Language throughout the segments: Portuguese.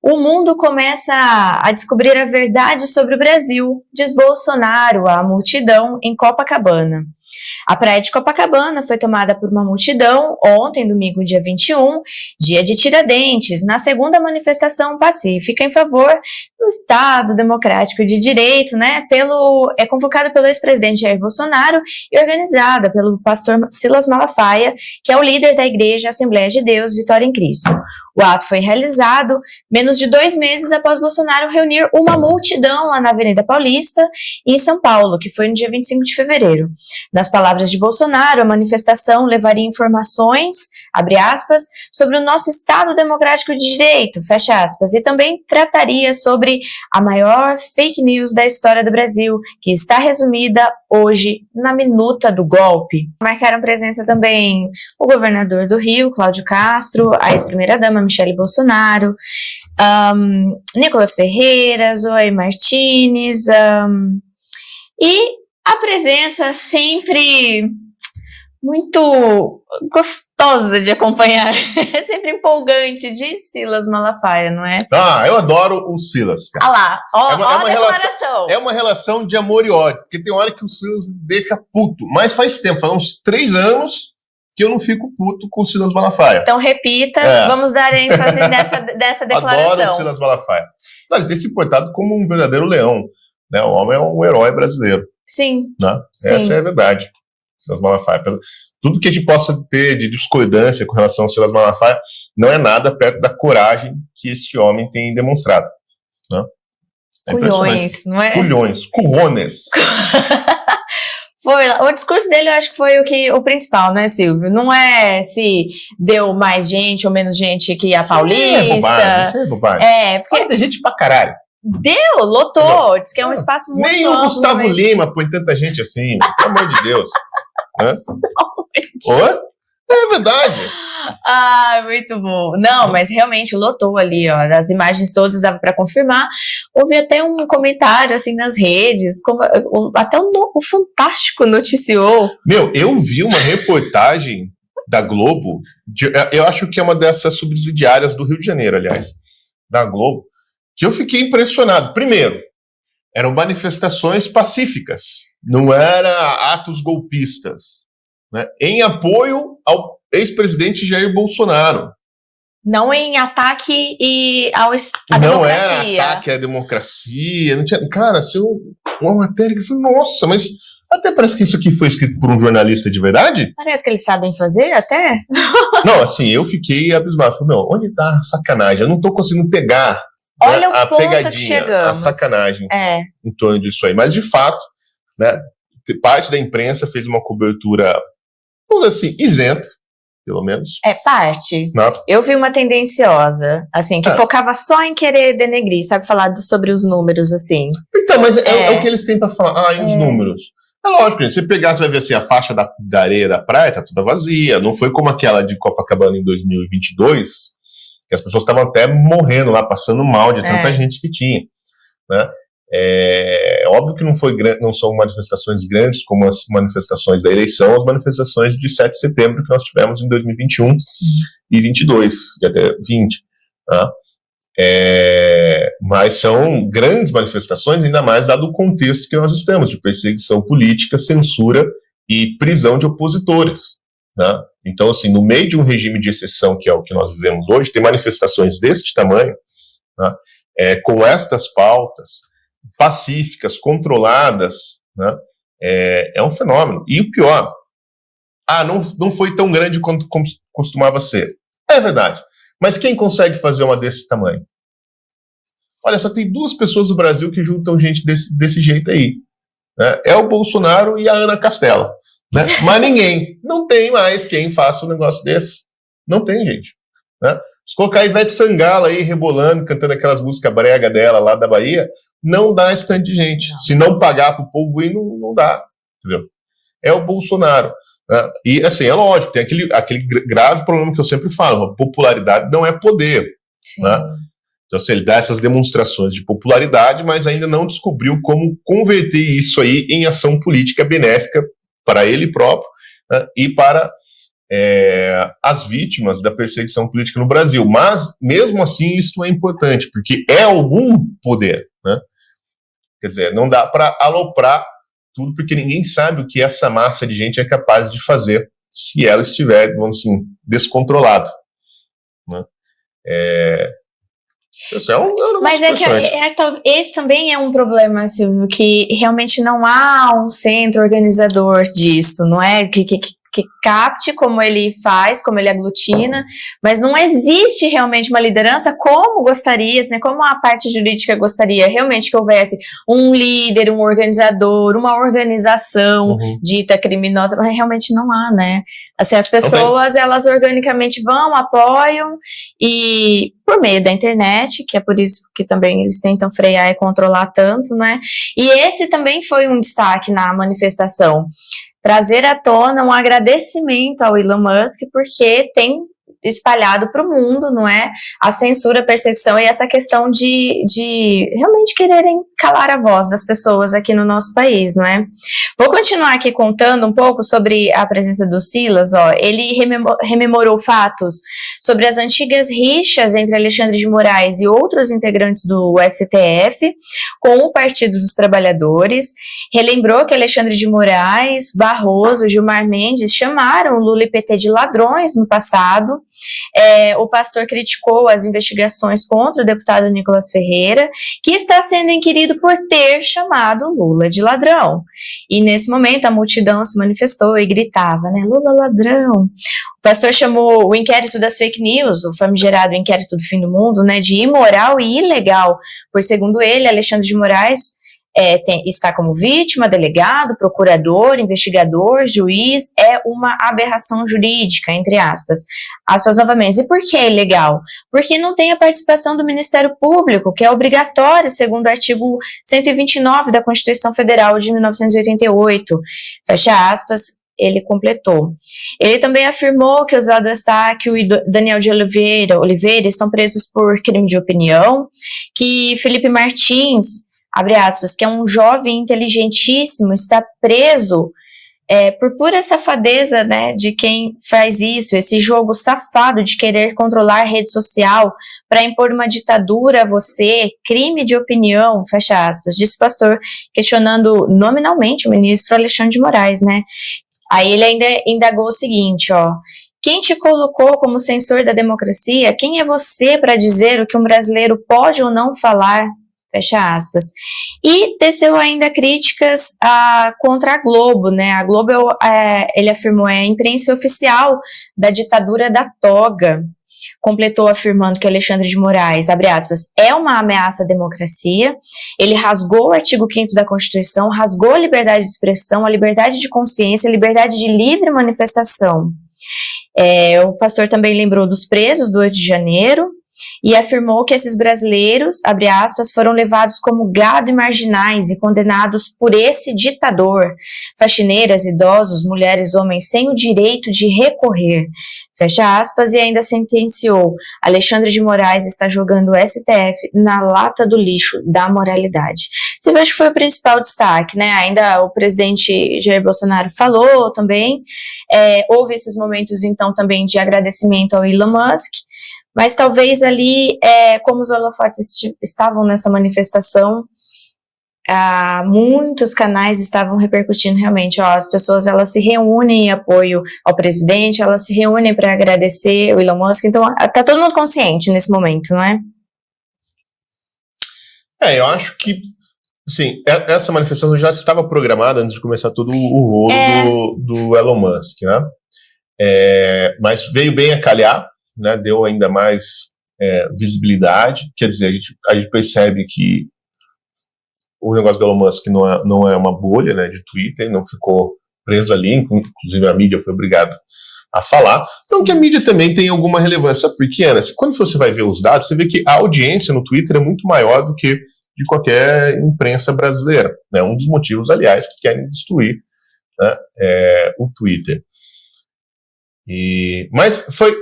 O mundo começa a descobrir a verdade sobre o Brasil, diz Bolsonaro à multidão em Copacabana. A praia de Copacabana foi tomada por uma multidão ontem, domingo, dia 21, dia de Tiradentes, na segunda manifestação pacífica em favor do Estado Democrático de Direito, né? Convocada pelo ex-presidente Jair Bolsonaro e organizada pelo pastor Silas Malafaia, que é o líder da Igreja Assembleia de Deus Vitória em Cristo. O ato foi realizado menos de 2 meses após Bolsonaro reunir uma multidão lá na Avenida Paulista, em São Paulo, que foi no dia 25 de fevereiro. Nas palavras de Bolsonaro, a manifestação levaria informações, abre aspas, sobre o nosso Estado Democrático de Direito, fecha aspas, e também trataria sobre a maior fake news da história do Brasil, que está resumida hoje na minuta do golpe. Marcaram presença também o governador do Rio, Cláudio Castro, a ex-primeira-dama Michele Bolsonaro, Nicolas Ferreira, Zoe Martins, e a presença sempre muito gostosa de acompanhar, é sempre empolgante, de Silas Malafaia, não é? Ah, eu adoro o Silas, cara. Ah lá, ó a declaração. É uma relação de amor e ódio, porque tem hora que o Silas me deixa puto, mas faz tempo, faz uns 3 anos que eu não fico puto com o Silas Malafaia. Então repita, vamos dar ênfase dessa declaração. Adoro o Silas Malafaia. Ele tem se portado como um verdadeiro leão, né? O homem é um herói brasileiro. Sim. Né? Sim. Essa é a verdade. Silas Malafaia. Tudo que a gente possa ter de discordância com relação ao Silas Malafaia não é nada perto da coragem que este homem tem demonstrado. Né? Culhões, não é? Culhões, currones. O discurso dele eu acho que foi o principal, né, Silvio? Não é se deu mais gente ou menos gente que a Paulista. Isso é bobagem. Porque tem gente pra caralho. Lotou. Diz que é um espaço muito nem amplo. Nem o Gustavo Lima põe tanta gente assim, pelo amor de Deus. Oi? É verdade. Muito bom. Não, mas realmente lotou ali, ó. As imagens todas dava para confirmar. Houve até um comentário assim nas redes, até o Fantástico noticiou. Eu vi uma reportagem da Globo, eu acho que é uma dessas subsidiárias do Rio de Janeiro, aliás, da Globo, que eu fiquei impressionado. Primeiro, eram manifestações pacíficas, não era atos golpistas, né? Em apoio ao ex-presidente Jair Bolsonaro. Não em ataque à democracia. Não era ataque à democracia. Não tinha, cara, assim, uma matéria que foi, nossa, mas até parece que isso aqui foi escrito por um jornalista de verdade. Parece que eles sabem fazer até. Não, assim, eu fiquei abismado. Falei, onde tá a sacanagem? Eu não tô conseguindo pegar. Olha, né, a pegadinha, a sacanagem em torno disso aí. Mas, de fato, né, parte da imprensa fez uma cobertura, vamos dizer assim, isenta, pelo menos. Parte. Não. Eu vi uma tendenciosa, assim, que focava só em querer denegrir, sabe, falar sobre os números, assim. Então, mas é o que eles têm pra falar. E os números? É lógico, gente, você pegar, você vai ver assim, a faixa da areia da praia tá toda vazia. Não foi como aquela de Copacabana em 2022, que as pessoas estavam até morrendo lá, passando mal de tanta gente que tinha, né? É óbvio que não são manifestações grandes como as manifestações da eleição, as manifestações de 7 de setembro que nós tivemos em 2021 e 22, e até 20. Tá? Mas são grandes manifestações, ainda mais dado o contexto que nós estamos, de perseguição política, censura e prisão de opositores. Né? Então, assim, no meio de um regime de exceção, que é o que nós vivemos hoje, ter manifestações deste tamanho, né, com estas pautas, pacíficas, controladas, né, é um fenômeno. E o pior, não foi tão grande quanto costumava ser. É verdade. Mas quem consegue fazer uma desse tamanho? Olha, só tem 2 pessoas do Brasil que juntam gente desse jeito aí. Né? É o Bolsonaro e a Ana Castela. Né? Mas ninguém, não tem mais quem faça um negócio desse. Não tem, gente. Né? Se colocar a Ivete Sangalo aí rebolando, cantando aquelas músicas brega dela lá da Bahia, não dá esse tanto de gente. Não. Se não pagar pro povo ir, não dá. Entendeu? É o Bolsonaro. Né? E assim, é lógico, tem aquele grave problema que eu sempre falo: a popularidade não é poder. Né? Então, assim, ele dá essas demonstrações de popularidade, mas ainda não descobriu como converter isso aí em ação política benéfica para ele próprio, né, e para as vítimas da perseguição política no Brasil. Mas, mesmo assim, isso é importante, porque é algum poder, né? Quer dizer, não dá para aloprar tudo, porque ninguém sabe o que essa massa de gente é capaz de fazer se ela estiver, vamos assim, descontrolada, né? Isso é um Mas esse também é um problema, Silvio, que realmente não há um centro organizador disso, não é? Que capte como ele faz, como ele aglutina, mas não existe realmente uma liderança como gostaria, né, como a parte jurídica gostaria realmente que houvesse um líder, um organizador, uma organização dita criminosa, mas realmente não há, né? Assim, as pessoas, elas organicamente vão, apoiam, e por meio da internet, que é por isso que também eles tentam frear e controlar tanto, né? E esse também foi um destaque na manifestação, trazer à tona um agradecimento ao Elon Musk, porque tem espalhado para o mundo, não é? A censura, a perseguição e essa questão de realmente quererem calar a voz das pessoas aqui no nosso país, não é? Vou continuar aqui contando um pouco sobre a presença do Silas, ó. Ele rememorou fatos sobre as antigas rixas entre Alexandre de Moraes e outros integrantes do STF com o Partido dos Trabalhadores, relembrou que Alexandre de Moraes, Barroso, Gilmar Mendes chamaram o Lula e PT de ladrões no passado. O pastor criticou as investigações contra o deputado Nicolas Ferreira, que está sendo inquirido por ter chamado Lula de ladrão. E nesse momento a multidão se manifestou e gritava, né, Lula ladrão. O pastor chamou o inquérito das fake news, o famigerado inquérito do fim do mundo, né, de imoral e ilegal, pois segundo ele, Alexandre de Moraes está como vítima, delegado, procurador, investigador, juiz, é uma aberração jurídica, entre aspas. Aspas novamente. E por que é ilegal? Porque não tem a participação do Ministério Público, que é obrigatória, segundo o artigo 129 da Constituição Federal de 1988. Fecha aspas. Ele completou. Ele também afirmou que Oswaldo Eustáquio e Daniel de Oliveira estão presos por crime de opinião, que Felipe Martins, abre aspas, que é um jovem inteligentíssimo, está preso por pura safadeza, né, de quem faz isso, esse jogo safado de querer controlar a rede social para impor uma ditadura a você, crime de opinião, fecha aspas, disse o pastor, questionando nominalmente o ministro Alexandre de Moraes, né. Aí ele ainda indagou o seguinte, ó, quem te colocou como censor da democracia? Quem é você para dizer o que um brasileiro pode ou não falar? Fecha aspas. E teceu ainda críticas contra a Globo, né? A Globo, ele afirmou, é a imprensa oficial da ditadura da toga. Completou afirmando que Alexandre de Moraes, abre aspas, é uma ameaça à democracia. Ele rasgou o artigo 5º da Constituição, rasgou a liberdade de expressão, a liberdade de consciência, a liberdade de livre manifestação. O pastor também lembrou dos presos do 8 de janeiro, e afirmou que esses brasileiros, abre aspas, foram levados como gado e marginais e condenados por esse ditador, faxineiras, idosos, mulheres, homens, sem o direito de recorrer, fecha aspas, e ainda sentenciou, Alexandre de Moraes está jogando o STF na lata do lixo da moralidade. Você acha que foi o principal destaque, né? Ainda o presidente Jair Bolsonaro falou também, houve esses momentos então também de agradecimento ao Elon Musk, mas talvez ali, como os holofotes estavam nessa manifestação, muitos canais estavam repercutindo realmente, ó, as pessoas elas se reúnem em apoio ao presidente, elas se reúnem para agradecer o Elon Musk, então tá todo mundo consciente nesse momento, não é? Eu acho que, assim, essa manifestação já estava programada antes de começar todo o rolo do Elon Musk, né? Mas veio bem a calhar, né, deu ainda mais visibilidade, quer dizer, a gente percebe que o negócio do Elon Musk não é uma bolha, né, de Twitter, não ficou preso ali, inclusive a mídia foi obrigada a falar, então que a mídia também tem alguma relevância pequena. Quando você vai ver os dados, você vê que a audiência no Twitter é muito maior do que de qualquer imprensa brasileira, né, um dos motivos, aliás, que querem destruir, né, o Twitter. Mas foi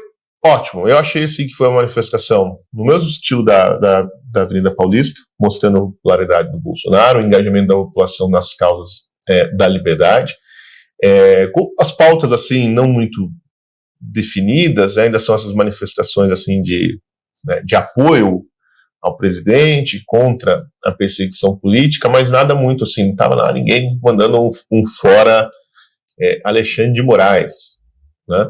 ótimo, eu achei assim, que foi uma manifestação no mesmo estilo da Avenida Paulista, mostrando a popularidade do Bolsonaro, o engajamento da população nas causas da liberdade, com as pautas assim, não muito definidas, ainda são essas manifestações assim de apoio ao presidente, contra a perseguição política, mas nada muito assim, não estava lá ninguém mandando um fora Alexandre de Moraes, né?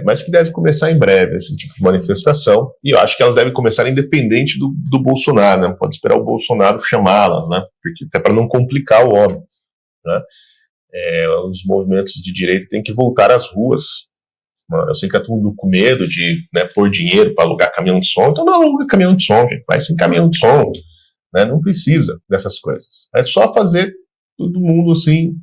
Mas que deve começar em breve esse tipo de manifestação, e eu acho que elas devem começar independente do Bolsonaro, né? Não pode esperar o Bolsonaro chamá-las, né? Porque até para não complicar o homem, né? Os movimentos de direita têm que voltar às ruas. Eu sei que tá tudo com medo de, né, pôr dinheiro para alugar caminhão de som, então não aluga caminhão de som, gente, vai sem caminhão de som, né? Não precisa dessas coisas. É só fazer todo mundo assim,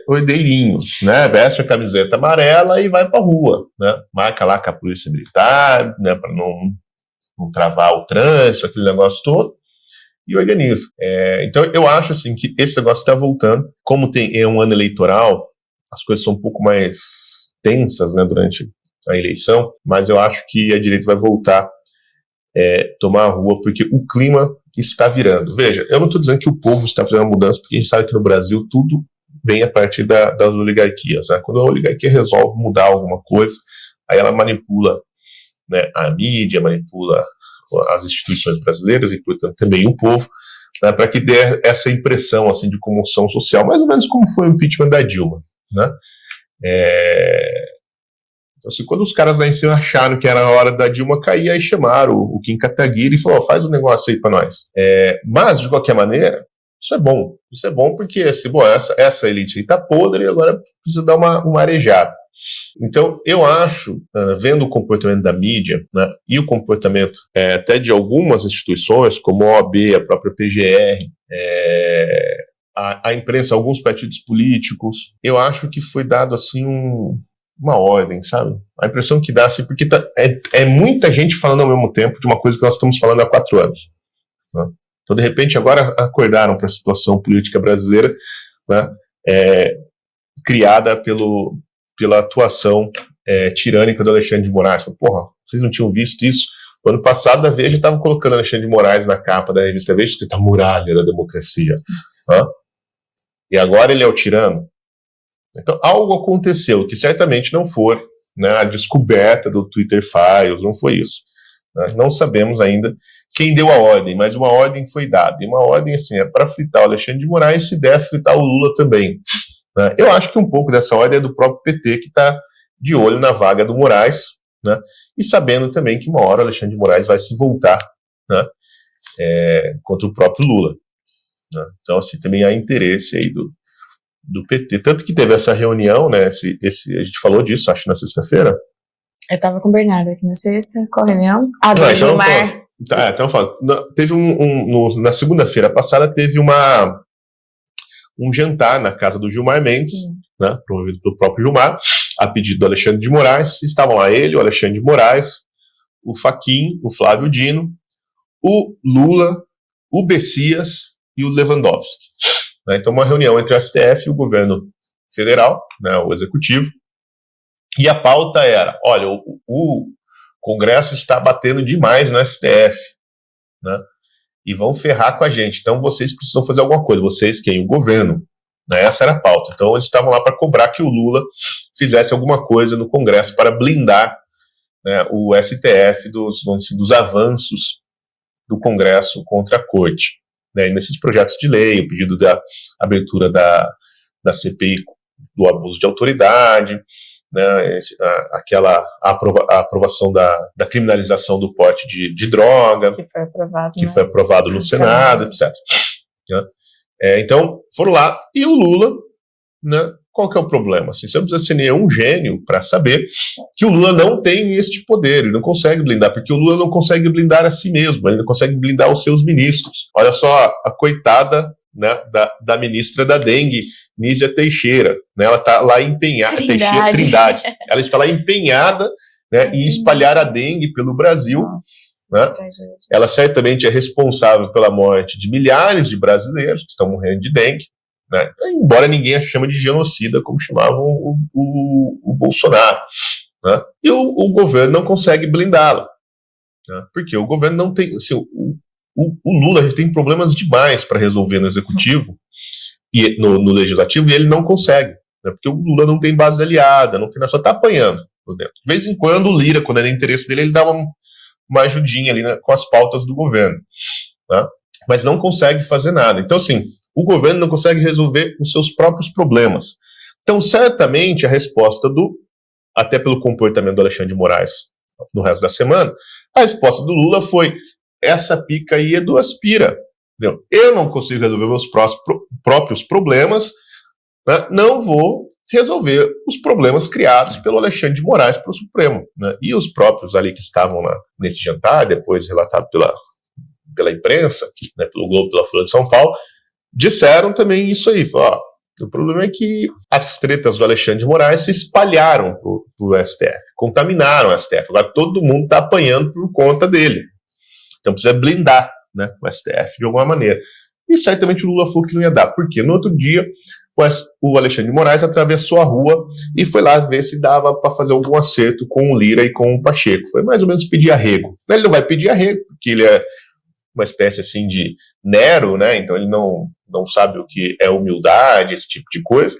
ordeirinho, né? Veste a camiseta amarela e vai pra rua, né? Marca lá com a polícia militar, né? Para não travar o trânsito, aquele negócio todo, e organiza. Então eu acho assim que esse negócio está voltando. Como é um ano eleitoral, as coisas são um pouco mais tensas, né, durante a eleição, mas eu acho que a direita vai voltar tomar a rua, porque o clima está virando. Veja, eu não estou dizendo que o povo está fazendo uma mudança, porque a gente sabe que no Brasil tudo vem a partir das oligarquias, né? Quando a oligarquia resolve mudar alguma coisa, aí ela manipula, né, a mídia, manipula as instituições brasileiras e, portanto, também o povo, né, para que dê essa impressão assim, de comoção social, mais ou menos como foi o impeachment da Dilma, né? Então, assim, quando os caras lá em cima acharam que era a hora da Dilma cair, aí chamaram o Kim Kataguiri e falou, faz um negócio aí para nós. Mas, de qualquer maneira, isso é bom. Isso é bom porque assim, essa elite aí tá podre e agora precisa dar uma arejada. Então, eu acho, vendo o comportamento da mídia, né, e o comportamento até de algumas instituições, como a OAB, a própria PGR, a imprensa, alguns partidos políticos, eu acho que foi dado assim uma ordem, sabe? A impressão que dá, assim, porque é muita gente falando ao mesmo tempo de uma coisa que nós estamos falando há 4 anos. Né? Então, de repente, agora acordaram para a situação política brasileira, né, criada pela atuação tirânica do Alexandre de Moraes. Porra, vocês não tinham visto isso? No ano passado, a Veja estava colocando Alexandre de Moraes na capa da revista Veja, que tá a muralha da democracia. Né? E agora ele é o tirano. Então, algo aconteceu que certamente não foi, né, a descoberta do Twitter Files, não foi isso. Né? Não sabemos ainda quem deu a ordem, mas uma ordem foi dada. E uma ordem, assim, para fritar o Alexandre de Moraes, se der, fritar o Lula também. Né? Eu acho que um pouco dessa ordem é do próprio PT, que está de olho na vaga do Moraes, né? E sabendo também que uma hora o Alexandre de Moraes vai se voltar, né, contra o próprio Lula. Né? Então, assim, também há interesse aí do PT. Tanto que teve essa reunião, né? A gente falou disso, acho, na sexta-feira. Eu tava com o Bernardo aqui na sexta. Qual reunião? Do Gilmar. Então eu falo. Teve na segunda-feira passada, teve um jantar na casa do Gilmar Mendes, né, promovido pelo próprio Gilmar, a pedido do Alexandre de Moraes. Estavam lá ele, o Alexandre de Moraes, o Fachin, o Flávio Dino, o Lula, o Bessias e o Lewandowski. Então, uma reunião entre o STF e o governo federal, né, o executivo, e a pauta era, olha, o Congresso está batendo demais no STF, né, e vão ferrar com a gente, então vocês precisam fazer alguma coisa, vocês, quem? O governo, né, essa era a pauta. Então, eles estavam lá para cobrar que o Lula fizesse alguma coisa no Congresso para blindar, né, o STF dos avanços do Congresso contra a Corte. Né, nesses projetos de lei, o pedido da abertura da CPI do abuso de autoridade, né, a aprovação da criminalização do porte de droga, que foi aprovado no Senado, etc. Né? Então, foram lá, e o Lula, né, qual que é o problema? Assim, você não precisa ser nenhum gênio para saber que o Lula não tem este poder, ele não consegue blindar, porque o Lula não consegue blindar a si mesmo, ele não consegue blindar os seus ministros. Olha só a coitada, né, da ministra da dengue, Nízia Teixeira, né, ela está lá empenhada, Trindade, ela está lá empenhada, né, em espalhar a dengue pelo Brasil. Né? Ela certamente é responsável pela morte de milhares de brasileiros que estão morrendo de dengue. Né? Embora ninguém a chame de genocida, como chamavam o Bolsonaro. Né? E o governo não consegue blindá-la. Né? Porque o governo não tem... Assim, o Lula já tem problemas demais para resolver no executivo e no legislativo, e ele não consegue. né, porque o Lula não tem base aliada, não tem, só está apanhando por dentro. De vez em quando o Lira, quando era interesse dele, ele dava uma ajudinha ali, né, com as pautas do governo, né, mas não consegue fazer nada. Então, assim, o governo não consegue resolver os seus próprios problemas. Então, certamente, a resposta até pelo comportamento do Alexandre de Moraes no resto da semana, a resposta do Lula foi: essa pica aí é do Aspira. Entendeu? Eu não consigo resolver meus próprios problemas, né? Não vou resolver os problemas criados pelo Alexandre de Moraes para o Supremo. Né? E os próprios ali que estavam lá nesse jantar, depois relatado pela imprensa, né, pelo Globo, pela Folha de São Paulo, disseram também isso aí. Falaram, o problema é que as tretas do Alexandre de Moraes se espalharam para o STF, contaminaram o STF. Agora todo mundo está apanhando por conta dele. Então precisa blindar, né, o STF de alguma maneira. E certamente o Lula falou que não ia dar. Porque no outro dia o Alexandre de Moraes atravessou a rua e foi lá ver se dava para fazer algum acerto com o Lira e com o Pacheco. Foi mais ou menos pedir arrego. Ele não vai pedir arrego, porque ele é uma espécie assim de Nero, né? Então ele não sabe o que é humildade, esse tipo de coisa,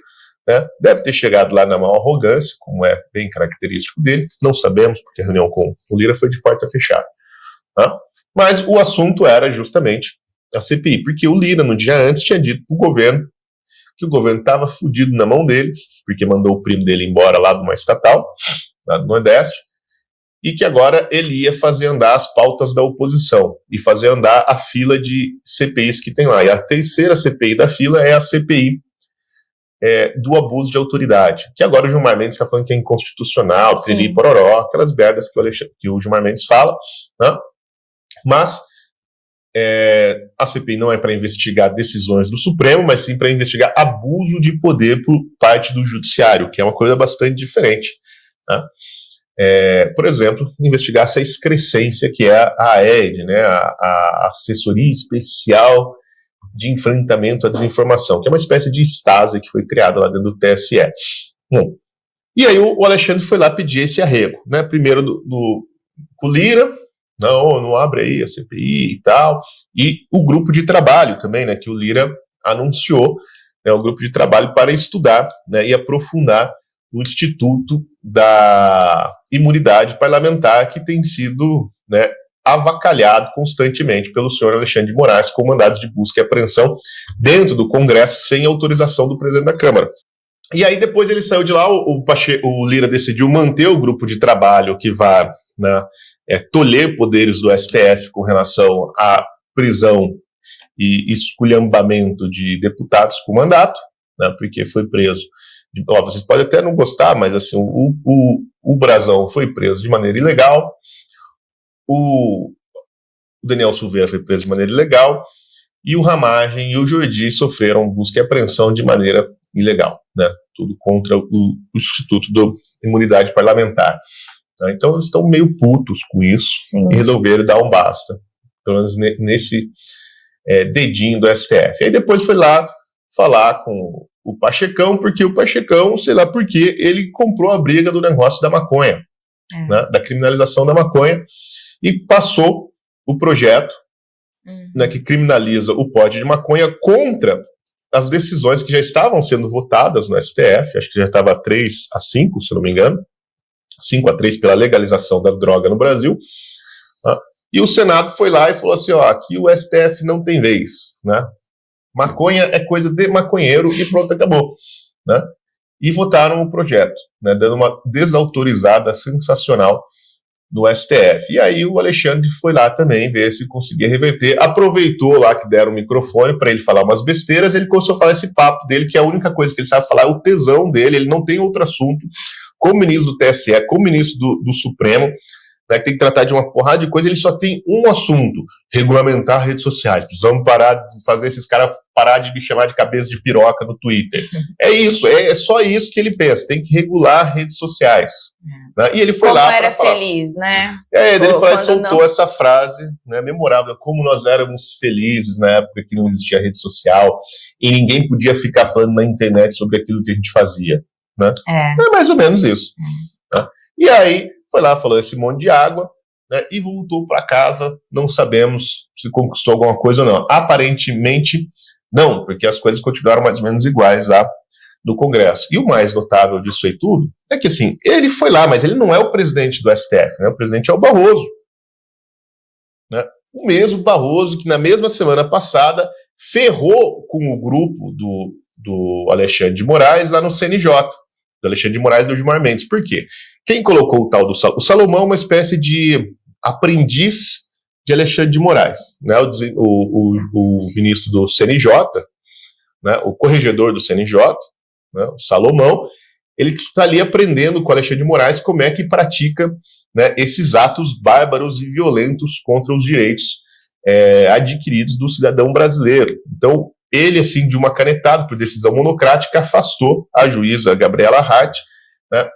né? Deve ter chegado lá na maior arrogância, como é bem característico dele. Não sabemos, porque a reunião com o Lira foi de porta fechada. Tá? Mas o assunto era justamente a CPI, porque o Lira, no dia antes, tinha dito para o governo que o governo estava fudido na mão dele, porque mandou o primo dele embora lá de uma estatal, lá do Nordeste, e que agora ele ia fazer andar as pautas da oposição e fazer andar a fila de CPIs que tem lá. E a terceira CPI da fila é a CPI do abuso de autoridade, que agora o Gilmar Mendes está falando que é inconstitucional, piriri, pororó, aquelas merdas que o Gilmar Mendes fala, né? Mas a CPI não é para investigar decisões do Supremo, mas sim para investigar abuso de poder por parte do Judiciário, que é uma coisa bastante diferente, né? Por exemplo, investigar essa excrescência que é a AED, né, a Assessoria Especial de Enfrentamento à Desinformação, que é uma espécie de Stasi que foi criada lá dentro do TSE. Bom, e aí o Alexandre foi lá pedir esse arrego, né, primeiro com o Lira, não abre aí a CPI e tal, e o grupo de trabalho também, né, que o Lira anunciou, né, o grupo de trabalho para estudar, né, e aprofundar o Instituto da Imunidade Parlamentar, que tem sido, né, avacalhado constantemente pelo senhor Alexandre de Moraes com mandados de busca e apreensão dentro do Congresso sem autorização do presidente da Câmara. E aí depois ele saiu de lá, o Lira decidiu manter o grupo de trabalho que vai, né, tolher poderes do STF com relação à prisão e esculhambamento de deputados com mandato, né, porque foi preso. Vocês podem até não gostar, mas assim, o Brazão foi preso de maneira ilegal, o Daniel Silveira foi preso de maneira ilegal, e o Ramagem e o Jordi sofreram busca e apreensão de maneira ilegal, né? Tudo contra o Instituto da Imunidade Parlamentar. Tá? Então eles estão meio putos com isso. Sim. E resolveram dar um basta, pelo menos nesse dedinho do STF. Aí depois foi lá falar com o Pachecão, porque o Pachecão, sei lá por quê, ele comprou a briga do negócio da maconha, né, da criminalização da maconha, e passou o projeto, né, que criminaliza o porte de maconha contra as decisões que já estavam sendo votadas no STF, acho que já estava 3-5, se não me engano, 5-3 pela legalização da droga no Brasil, né, e o Senado foi lá e falou assim, aqui o STF não tem vez, né? Maconha é coisa de maconheiro e pronto, acabou, né? E votaram o projeto, né, dando uma desautorizada sensacional no STF. E aí o Alexandre foi lá também ver se conseguia reverter, aproveitou lá que deram o microfone para ele falar umas besteiras, ele começou a falar esse papo dele, que a única coisa que ele sabe falar é o tesão dele, ele não tem outro assunto, como ministro do TSE, como ministro do Supremo, né, que tem que tratar de uma porrada de coisa, ele só tem um assunto: regulamentar redes sociais. Precisamos parar de fazer esses caras parar de me chamar de cabeça de piroca no Twitter. É isso, é só isso que ele pensa, tem que regular redes sociais. Né? E ele foi lá para falar. Feliz, né? Ele foi lá e soltou essa frase, né, memorável, como nós éramos felizes na época que não existia rede social e ninguém podia ficar falando na internet sobre aquilo que a gente fazia. Né? É mais ou menos isso. Né? E aí foi lá, falou esse monte de água, né, e voltou para casa. Não sabemos se conquistou alguma coisa ou não. Aparentemente, não, porque as coisas continuaram mais ou menos iguais lá do Congresso. E o mais notável disso aí tudo é que, assim, ele foi lá, mas ele não é o presidente do STF, né? O presidente é o Barroso. Né? O mesmo Barroso que, na mesma semana passada, ferrou com o grupo do Alexandre de Moraes lá no CNJ, do Alexandre de Moraes e do Gilmar Mendes. Por quê? Quem colocou o tal do Salomão? O Salomão é uma espécie de aprendiz de Alexandre de Moraes, né? O ministro do CNJ, né? O corregedor do CNJ, né? O Salomão, ele está ali aprendendo com Alexandre de Moraes como é que pratica, né, esses atos bárbaros e violentos contra os direitos adquiridos do cidadão brasileiro. Então, ele, assim, de uma canetada, por decisão monocrática, afastou a juíza Gabriela Hart, né,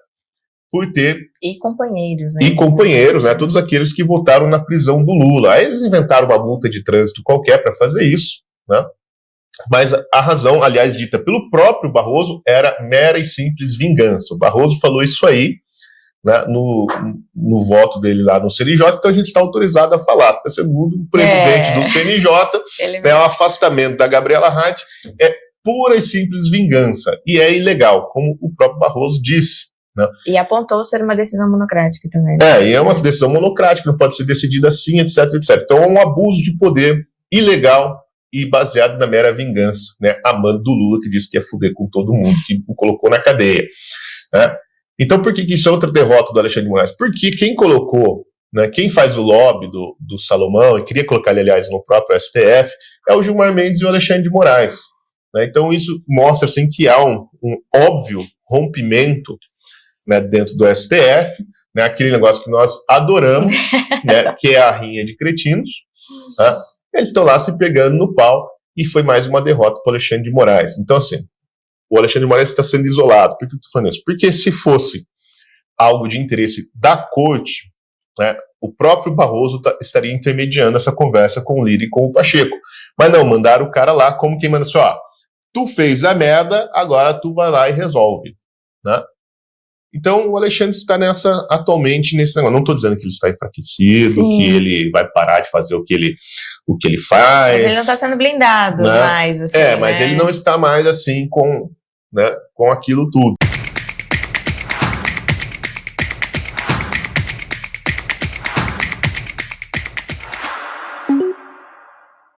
por ter... E companheiros, né? E companheiros, né, todos aqueles que votaram na prisão do Lula. Aí eles inventaram uma multa de trânsito qualquer para fazer isso, né? Mas a razão, aliás, dita pelo próprio Barroso, era mera e simples vingança. O Barroso falou isso aí, né, no voto dele lá no CNJ, então a gente está autorizado a falar, porque segundo o presidente do CNJ, né, o afastamento da Gabriela Hart é pura e simples vingança, e é ilegal, como o próprio Barroso disse. Né? E apontou ser uma decisão monocrática também. E é uma decisão monocrática, não pode ser decidida assim, etc, etc. Então é um abuso de poder ilegal e baseado na mera vingança, né, amando do Lula, que disse que ia fuder com todo mundo, que o colocou na cadeia. Né? Então, por que isso é outra derrota do Alexandre de Moraes? Porque quem colocou, né, quem faz o lobby do Salomão, e queria colocar ele, aliás, no próprio STF, é o Gilmar Mendes e o Alexandre de Moraes. Né? Então, isso mostra, assim, que há um óbvio rompimento, né, dentro do STF, né, aquele negócio que nós adoramos, né, que é a rinha de cretinos. Tá? Eles estão lá se pegando no pau, e foi mais uma derrota para o Alexandre de Moraes. Então, assim, o Alexandre de Moraes está sendo isolado. Por que eu estou falando isso? Porque se fosse algo de interesse da corte, né, o próprio Barroso estaria intermediando essa conversa com o Lira e com o Pacheco. Mas não, mandaram o cara lá como quem manda assim, ó, tu fez a merda, agora tu vai lá e resolve. Né? Então o Alexandre está atualmente nesse negócio. Não estou dizendo que ele está enfraquecido, Sim. que ele vai parar de fazer o que ele faz. Mas ele não está sendo blindado, né? Mais assim, mas ele não está mais assim com aquilo tudo.